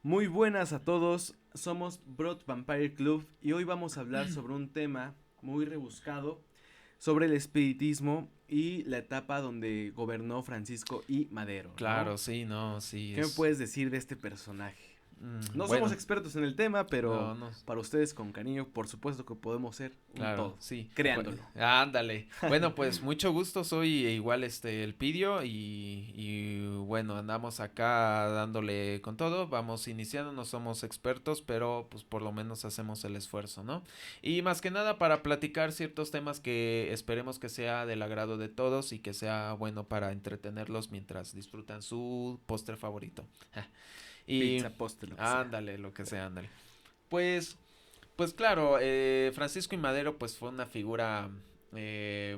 Muy buenas a todos, somos Broad Vampire Club y hoy vamos a hablar sobre un tema muy rebuscado, sobre el espiritismo y la etapa donde gobernó Francisco I. Madero, ¿no? Claro, sí, no, sí, ¿Qué me es... puedes decir de este personaje? No somos bueno, expertos en el tema, pero no, no, para ustedes con cariño, por supuesto que podemos ser un claro, todo, sí. créanlo. Ándale. Bueno, pues mucho gusto, soy igual el Pidio bueno, andamos acá dándole con todo, vamos iniciando, no somos expertos, pero pues por lo menos hacemos el esfuerzo, ¿no? Y más que nada para platicar ciertos temas que esperemos que sea del agrado de todos y que sea bueno para entretenerlos mientras disfrutan su postre favorito. Y Pizza, postre, lo que sea. ándale, lo que sea, ándale. Pues, pues claro, Francisco y Madero pues fue una figura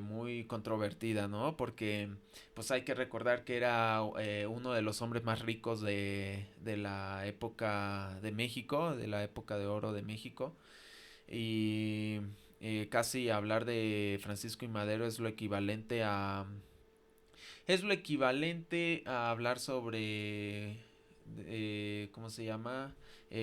muy controvertida, ¿no? Porque pues hay que recordar que era uno de los hombres más ricos de la época de México, de la época de oro de México. Y casi hablar de Francisco y Madero es lo equivalente a hablar sobre ¿cómo se llama?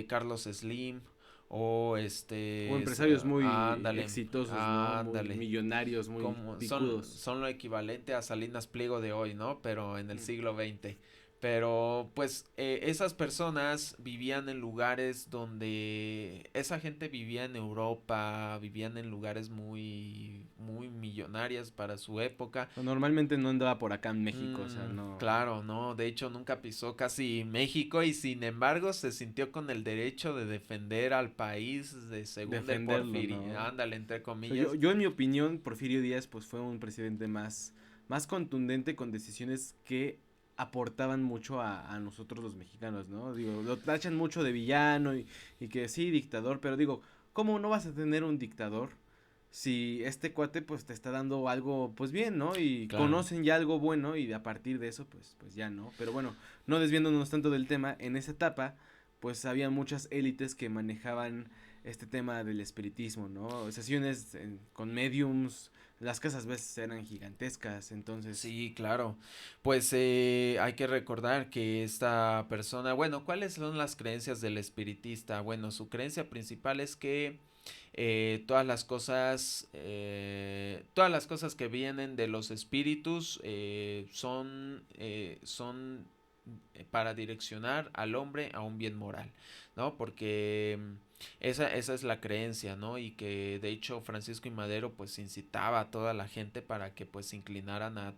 Carlos Slim o O empresarios muy ándale, exitosos, ¿no? Muy ándale. millonarios, muy Como picudos. son lo equivalente a Salinas Pliego de hoy, ¿no? Pero en el Mm. siglo XX. Pero pues esas personas vivían en lugares donde esa gente vivía en Europa, vivían en lugares muy millonarias para su época. Normalmente no andaba por acá en México, o sea, no Claro, no, de hecho nunca pisó casi México y sin embargo se sintió con el derecho de defender al país de según el defenderlo, Porfirio, ¿no? ándale, entre O sea, yo, comillas. yo en mi opinión, Porfirio Díaz pues fue un presidente más contundente con decisiones que aportaban mucho a nosotros los mexicanos, ¿no? Digo, lo tachan mucho de villano y que sí, dictador, pero digo, ¿cómo no vas a tener un dictador si este cuate pues te está dando algo pues bien, ¿no? Y Claro. conocen ya algo bueno y a partir de eso pues ya no. Pero bueno, no desviándonos tanto del tema, en esa etapa pues había muchas élites que manejaban este tema del espiritismo, ¿no? Sesiones con mediums, las casas a veces eran gigantescas, entonces... Sí, claro. Pues hay que recordar que esta persona, bueno, ¿cuáles son las creencias del espiritista? Bueno, su creencia principal es que todas las cosas que vienen de los espíritus son para direccionar al hombre a un bien moral, ¿no? Porque esa es la creencia, ¿no? Y que de hecho Francisco y Madero pues incitaba a toda la gente para que pues se inclinaran a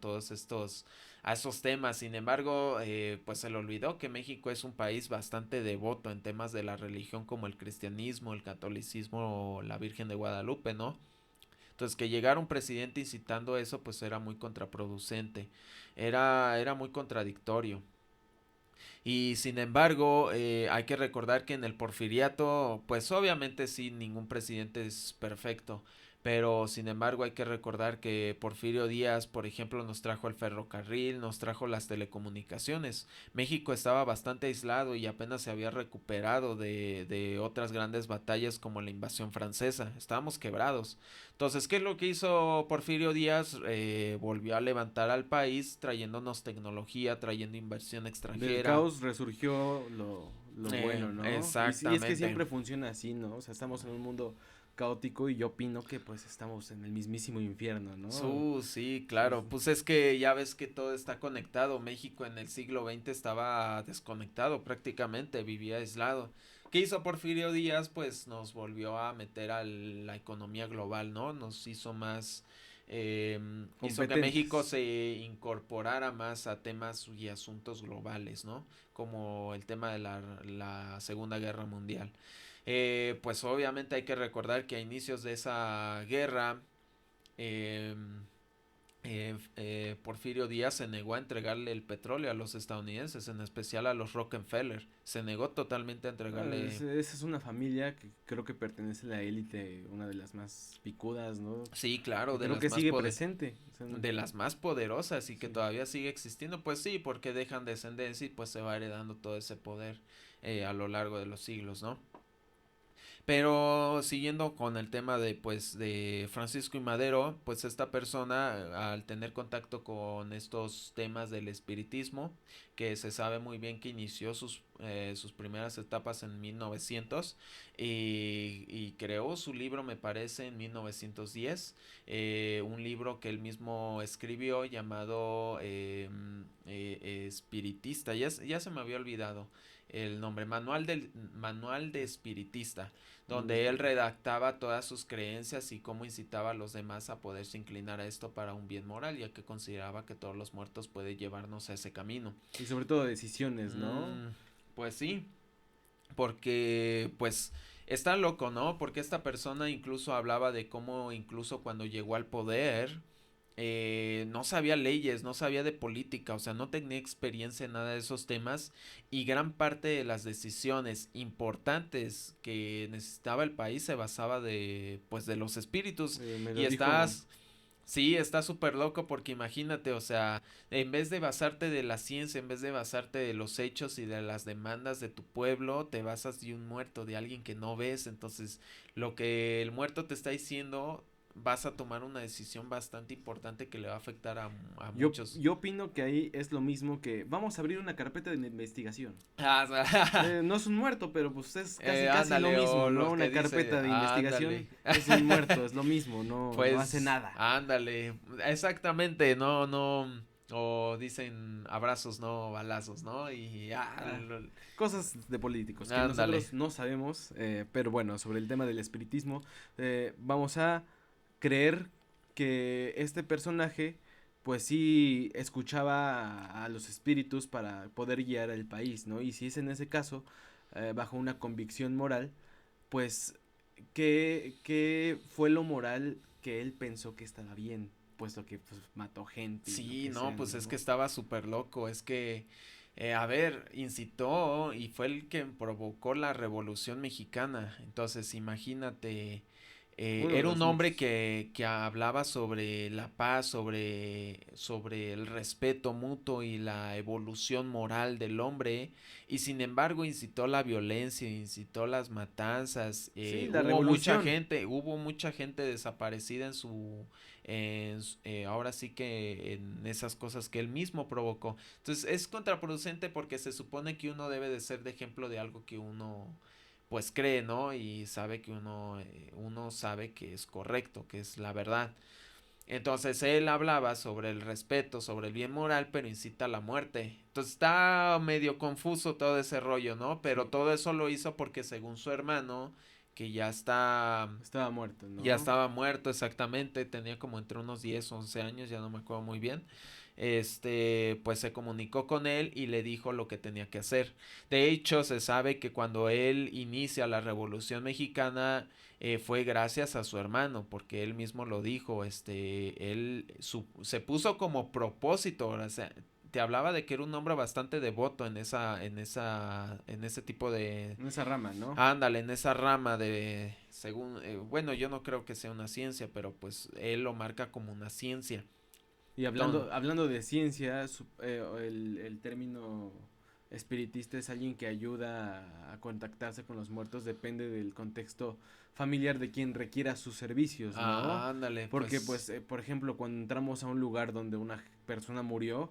a esos temas. Sin embargo, pues se le olvidó que México es un país bastante devoto en temas de la religión como el cristianismo, el catolicismo o la Virgen de Guadalupe, ¿no? Entonces que llegara un presidente incitando eso pues era muy contraproducente, era muy contradictorio. Y sin embargo, hay que recordar que en el porfiriato, pues obviamente sí, ningún presidente es perfecto. Pero sin embargo hay que recordar que Porfirio Díaz, por ejemplo, nos trajo el ferrocarril, nos trajo las telecomunicaciones. México estaba bastante aislado y apenas se había recuperado de otras grandes batallas como la invasión francesa. Estábamos quebrados. Entonces, ¿qué es lo que hizo Porfirio Díaz? Volvió a levantar al país trayéndonos tecnología, trayendo inversión Del extranjera. caos resurgió lo bueno, ¿no? Y es que Exactamente. siempre funciona así, ¿no? O sea, estamos en un mundo caótico y yo opino que pues estamos en el mismísimo infierno, ¿no? Sí, Sí, claro. sí. Pues es que ya ves que todo está conectado. México en el siglo XX estaba desconectado prácticamente, vivía aislado. ¿Qué hizo Porfirio Díaz? Pues nos volvió a meter a la economía global, ¿no? Nos hizo hizo que México Competentes. se incorporara más a temas y asuntos globales, ¿no? Como el tema de la Segunda Guerra Mundial. Pues obviamente hay que recordar que a inicios de esa guerra, eh, Porfirio Díaz se negó a entregarle el petróleo a los estadounidenses, en especial a los Rockefeller. Se negó totalmente a entregarle. Esa es una familia que creo que pertenece a la élite, una de las más picudas, ¿no? Sí, claro, Que creo que sigue presente. O sea, de las más poderosas y que sí. todavía sigue existiendo. Pues sí, porque dejan descendencia y pues se va heredando todo ese poder a lo largo de los siglos, ¿no? Pero siguiendo con el tema de pues de Francisco y Madero, pues esta persona al tener contacto con estos temas del espiritismo, que se sabe muy bien que inició sus primeras etapas en 1900 y creó su libro me parece en 1910, un libro que él mismo escribió llamado Espiritista, ya se me había olvidado el nombre, Manual de Espiritista, No donde él redactaba todas sus creencias y cómo incitaba a los demás a poderse inclinar a esto para un bien moral, ya que consideraba que todos los muertos pueden llevarnos a ese camino. Y sobre todo decisiones, ¿no? Mm, pues sí, porque pues está loco, ¿no? Porque esta persona incluso hablaba de cómo incluso cuando llegó al poder no sabía leyes, no sabía de política, o sea, no tenía experiencia en nada de esos temas y gran parte de las decisiones importantes que necesitaba el país se basaba de, pues, de los espíritus Me y lo dijo. sí, está súper loco porque imagínate, o sea, en vez de basarte de la ciencia, en vez de basarte de los hechos y de las demandas de tu pueblo, te basas de un muerto, de alguien que no ves, entonces lo que el muerto te está diciendo vas a tomar una decisión bastante importante que le va a afectar a muchos. Yo opino que ahí es lo mismo que vamos a abrir una carpeta de investigación. Ah, No es un muerto, pero pues es casi lo ándale, mismo, o ¿no? los Una que dice, carpeta de investigación ándale. es un muerto, es lo mismo, no hace Pues, nada. ándale, exactamente, o dicen abrazos, no balazos, ¿no? Y, Ah, cosas de políticos que ándale. nosotros no sabemos, pero bueno, sobre el tema del espiritismo, vamos a creer que este personaje, pues sí escuchaba a los espíritus para poder guiar al país, ¿no? Y si es en ese caso, bajo una convicción moral, pues, ¿qué fue lo moral que él pensó que estaba bien? Puesto que pues, mató gente y lo Sí, que no, sea, pues es que ¿no? estaba súper loco, es que, a ver, incitó y fue el que provocó la Revolución Mexicana, entonces imagínate, Uno de era un los hombre muchos. que hablaba sobre la paz, sobre el respeto mutuo y la evolución moral del hombre, y sin embargo incitó la violencia, incitó las matanzas, Sí, la revolución. hubo mucha gente desaparecida ahora sí que en esas cosas que él mismo provocó. Entonces es contraproducente porque se supone que uno debe de ser de ejemplo de algo que uno pues cree, ¿no? Y sabe que uno sabe que es correcto, que es la verdad. Entonces él hablaba sobre el respeto, sobre el bien moral, pero incita a la muerte. Entonces está medio confuso todo ese rollo, ¿no? Pero Sí, todo eso lo hizo porque según su hermano, que estaba muerto, ya ¿no? estaba muerto exactamente, tenía como entre unos 10 o 11 años, ya no me acuerdo muy bien. Pues se comunicó con él y le dijo lo que tenía que hacer. De hecho, se sabe que cuando él inicia la Revolución Mexicana fue gracias a su hermano, porque él mismo lo dijo, se puso como propósito, o sea, te hablaba de que era un hombre bastante devoto en ese tipo de, En esa rama, ¿no? ándale, en esa rama de, según, bueno, yo no creo que sea una ciencia, pero pues él lo marca como una ciencia. Y Entonces, hablando de ciencia, el término espiritista es alguien que ayuda a contactarse con los muertos, depende del contexto familiar de quien requiera sus servicios, ¿no? ándale, Porque, pues pues, por ejemplo, cuando entramos a un lugar donde una persona murió,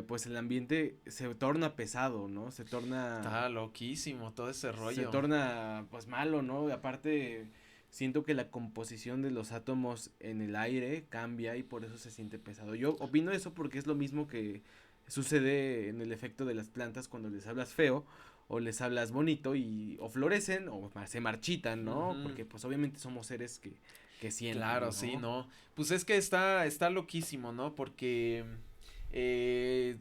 pues el ambiente se torna pesado, ¿no? está loquísimo todo ese Se rollo. torna, pues, malo, ¿no? Aparte, siento que la composición de los átomos en el aire cambia y por eso se siente pesado. Yo opino eso porque es lo mismo que sucede en el efecto de las plantas cuando les hablas feo o les hablas bonito y o florecen o se marchitan, ¿no? Ujú. Porque pues obviamente somos seres que Claro, sienten, sí, ¿no? no. Pues es que está loquísimo, ¿no? Porque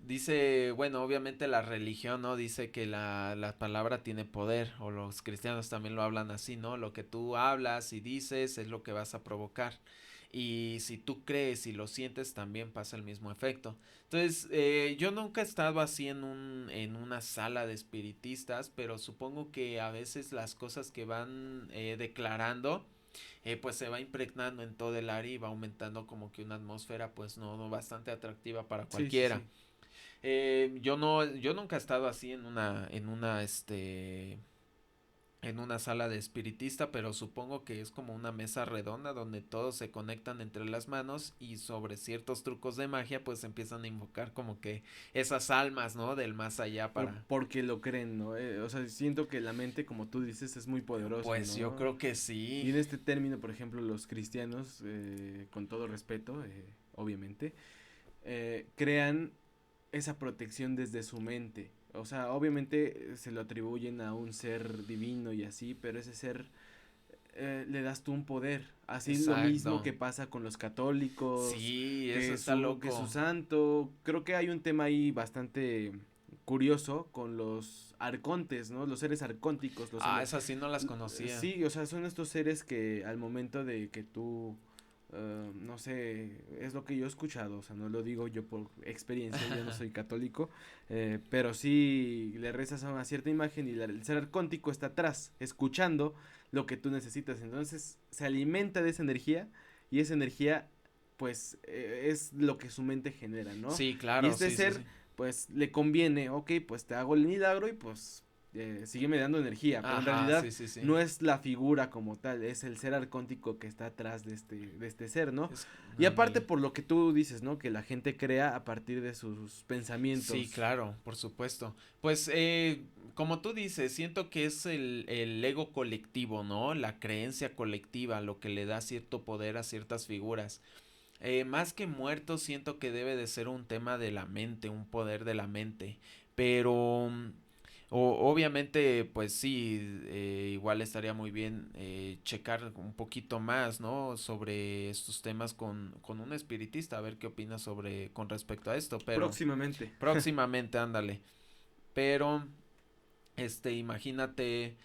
dice, bueno, obviamente la religión, ¿no? Dice que la palabra tiene poder, o los cristianos también lo hablan así, ¿no? Lo que tú hablas y dices es lo que vas a provocar. Y si tú crees y lo sientes, también pasa el mismo efecto. Entonces, yo nunca he estado así en una sala de espiritistas, pero supongo que a veces las cosas que van declarando pues se va impregnando en todo el área y va aumentando como que una atmósfera pues no bastante atractiva para Sí, sí, cualquiera. sí. Yo nunca he estado así en una en una sala de espiritista, pero supongo que es como una mesa redonda donde todos se conectan entre las manos y sobre ciertos trucos de magia pues empiezan a invocar como que esas almas, ¿no? Del más allá Pero para... porque lo creen, ¿no? O sea, siento que la mente, como tú dices, es muy poderosa, Pues yo ¿no? creo que Y sí. en este término, por ejemplo, los cristianos, con todo respeto, obviamente, crean esa protección desde su mente. O sea, obviamente se lo atribuyen a un ser divino y así, pero ese ser le das tú un poder. Así lo mismo Exacto. que pasa con los católicos, Sí, eso está que su loco. santo. Creo que hay un tema ahí bastante curioso con los arcontes, ¿no? Los seres arcónticos, Ah, esas sí no las conocía. sí, o sea, son estos seres que al momento de que tú no sé, es lo que yo he escuchado, o sea, no lo digo yo por experiencia, yo no soy católico, pero sí le rezas a una cierta imagen y el ser arcóntico está atrás, escuchando lo que tú necesitas, entonces se alimenta de esa energía y esa energía pues es lo que su mente genera, ¿no? Sí, Y claro, este sí, sí, ser sí. pues le conviene, ok, pues te hago el milagro y pues sígueme dando energía, pero en Ajá, realidad sí, sí, sí. no es la figura como tal, es el ser arcóntico que está atrás de este ser, ¿no? Es, Y aparte ándale. por lo que tú dices, ¿no? Que la gente crea a partir de sus Sí, pensamientos. claro, por supuesto. Pues, como tú dices, siento que es el ego colectivo, ¿no? La creencia colectiva, lo que le da cierto poder a ciertas figuras. Más que muertos, siento que debe de ser un tema de la mente, un poder de la mente. Pero obviamente, pues sí, igual estaría muy bien checar un poquito más, ¿no? Sobre estos temas con un espiritista, a ver qué opina sobre con respecto a esto. Pero Próximamente. próximamente, ándale. Pero imagínate,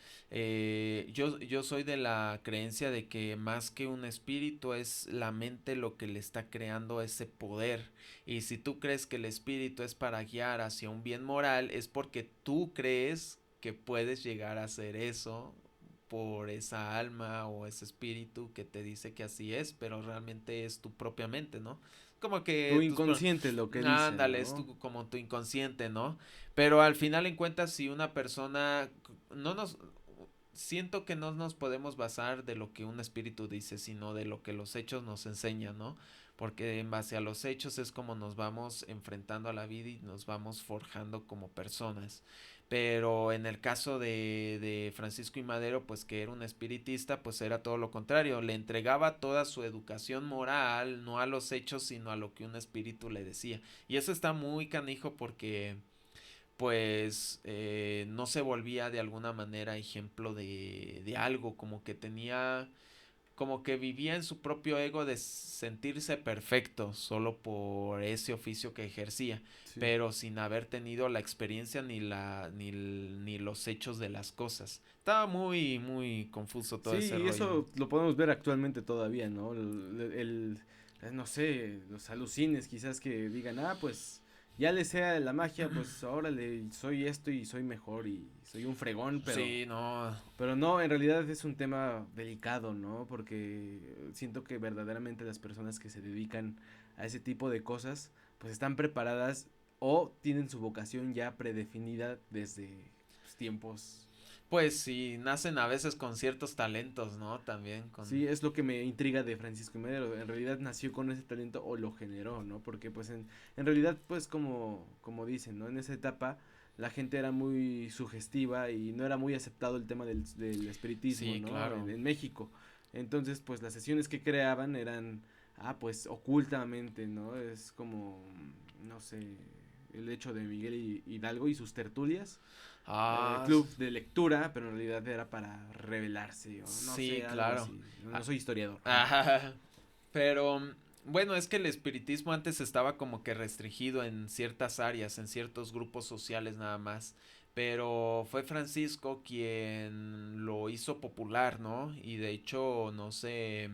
yo soy de la creencia de que más que un espíritu es la mente lo que le está creando ese poder. Y si tú crees que el espíritu es para guiar hacia un bien moral, es porque tú crees que puedes llegar a hacer eso por esa alma o ese espíritu que te dice que así es, pero realmente es tu propia mente, ¿no? Como Tu que inconsciente lo que dice, ándale, es ¿no? como tu inconsciente, ¿no? Pero al final en cuentas, si una persona no nos siento que no nos podemos basar de lo que un espíritu dice, sino de lo que los hechos nos enseñan, ¿no? Porque en base a los hechos es como nos vamos enfrentando a la vida y nos vamos forjando como personas. Pero en el caso de Francisco y Madero, pues que era un espiritista, pues era todo lo contrario. Le entregaba toda su educación moral, no a los hechos, sino a lo que un espíritu le decía. Y eso está muy canijo porque pues no se volvía de alguna manera ejemplo de algo, como que tenía, como que vivía en su propio ego de sentirse perfecto solo por ese oficio que ejercía, Sí. pero sin haber tenido la experiencia ni los hechos de las cosas. Estaba muy, muy confuso todo Sí, ese y rollo. eso lo podemos ver actualmente todavía, ¿no? No sé, los alucines quizás que digan, ah, pues ya le sea la magia, pues ahora le soy esto y soy mejor y soy un fregón, Sí, no. pero no, en realidad es un tema delicado, ¿no? Porque siento que verdaderamente las personas que se dedican a ese tipo de cosas, pues están preparadas o tienen su vocación ya predefinida desde pues, tiempos. Pues sí, nacen a veces con ciertos talentos, ¿no? También con... Sí, es lo que me intriga de Francisco Madero. En realidad nació con ese talento o lo generó, ¿no? Porque pues en realidad pues como dicen, ¿no? En esa etapa la gente era muy sugestiva y no era muy aceptado el tema del espiritismo, Sí, ¿no? claro. En México. Entonces pues las sesiones que creaban eran, pues ocultamente, ¿no? Es como, no sé, el hecho de Miguel Hidalgo y sus tertulias Ah, club de lectura, pero en realidad era para revelarse o no sí, sé, algo claro. así. No, no Ah, soy historiador. pero bueno, es que el espiritismo antes estaba como que restringido en ciertas áreas, en ciertos grupos sociales nada más. Pero fue Francisco quien lo hizo popular, ¿no? Y de hecho, no sé,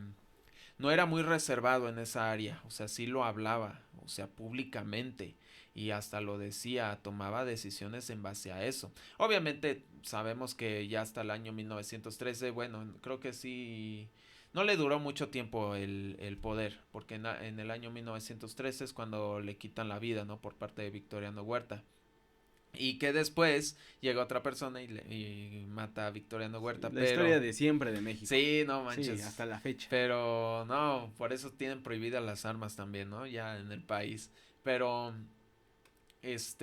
no era muy reservado en esa área, o sea, sí lo hablaba, o sea, públicamente y hasta lo decía, tomaba decisiones en base a eso. Obviamente sabemos que ya hasta el año 1913, bueno, creo que sí, no le duró mucho tiempo el poder, porque en el año 1913 es cuando le quitan la vida, ¿no? Por parte de Victoriano Huerta. Y que después llega otra persona y mata a Victoriano Huerta, La pero... historia de siempre de México. Sí, no Sí, manches. hasta la fecha. Pero no, por eso tienen prohibidas las armas también, ¿no? Ya en el país. Pero es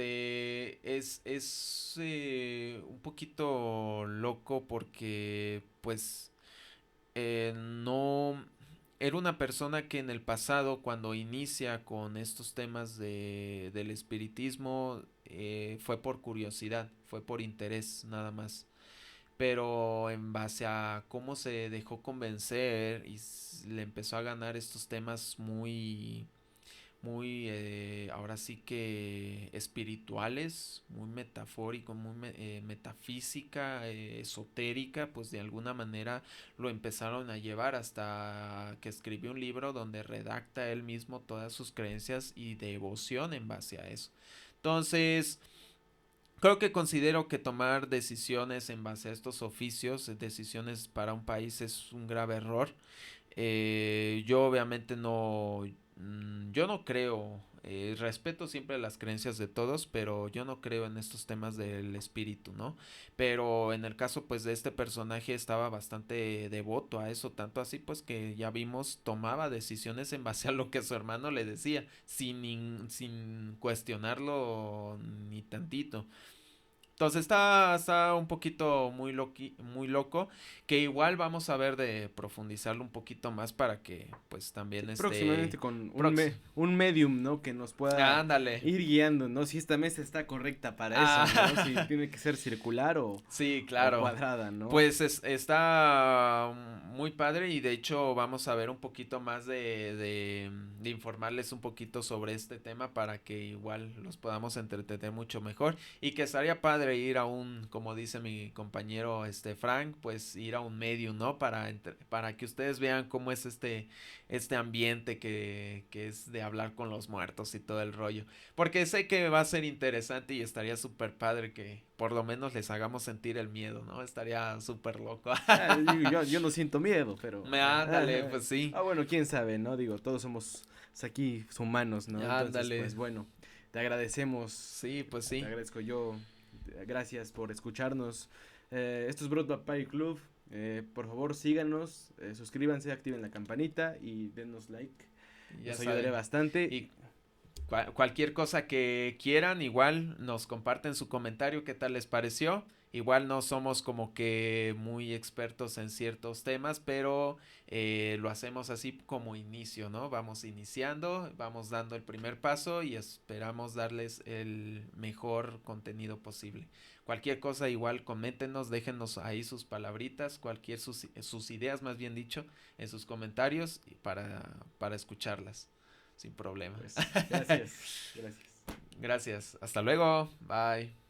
un poquito loco porque pues no era una persona que en el pasado cuando inicia con estos temas del espiritismo fue por curiosidad, fue por interés nada más, pero en base a cómo se dejó convencer y le empezó a ganar estos temas muy ahora sí que espirituales, muy metafórico, metafísica, esotérica, pues de alguna manera lo empezaron a llevar hasta que escribió un libro donde redacta él mismo todas sus creencias y devoción en base a eso. Entonces, creo que considero que tomar decisiones en base a estos oficios, decisiones para un país es un grave error. Yo obviamente yo no creo, respeto siempre las creencias de todos, pero yo no creo en estos temas del espíritu, ¿no? Pero en el caso pues de este personaje estaba bastante devoto a eso, tanto así pues que ya vimos tomaba decisiones en base a lo que su hermano le decía, sin cuestionarlo ni tantito. Entonces está un poquito muy loco, que igual vamos a ver de profundizarlo un poquito más para que pues Sí, también próximamente con prox un medium, ¿no? Que nos pueda ándale. ir guiando, ¿no? Si esta mesa está correcta para eso, ¿no? Si Ah, tiene que ser circular sí, o claro. cuadrada, ¿no? Pues está muy padre y de hecho vamos a ver un poquito más de informarles un poquito sobre este tema para que igual los podamos entretener mucho mejor y que estaría padre ir a como dice mi compañero Frank, pues ir a un medium, ¿no? Para que ustedes vean cómo es este ambiente que es de hablar con los muertos y todo el rollo. Porque sé que va a ser interesante y estaría súper padre que por lo menos les hagamos sentir el miedo, ¿no? Estaría súper loco. Digo, yo no siento miedo, pero... Ándale, pues sí. bueno, quién sabe, ¿no? Digo, todos somos aquí humanos, ¿no? Entonces, Ándale. pues bueno, te agradecemos, Sí, pues te sí. agradezco yo, gracias por escucharnos. Esto es Broad Papay Club, por favor síganos, suscríbanse, activen la campanita y denos like, Ya nos ayudaré saben. bastante. Y cualquier cosa que quieran, igual nos comparten su comentario, qué tal les pareció. Igual no somos como que muy expertos en ciertos temas, pero lo hacemos así como inicio, ¿no? Vamos iniciando, vamos dando el primer paso y esperamos darles el mejor contenido posible. Cualquier cosa igual coméntenos, déjenos ahí sus palabritas, sus ideas más bien dicho, en sus comentarios para escucharlas sin problema. Pues, gracias, gracias. Gracias. Hasta luego. Bye.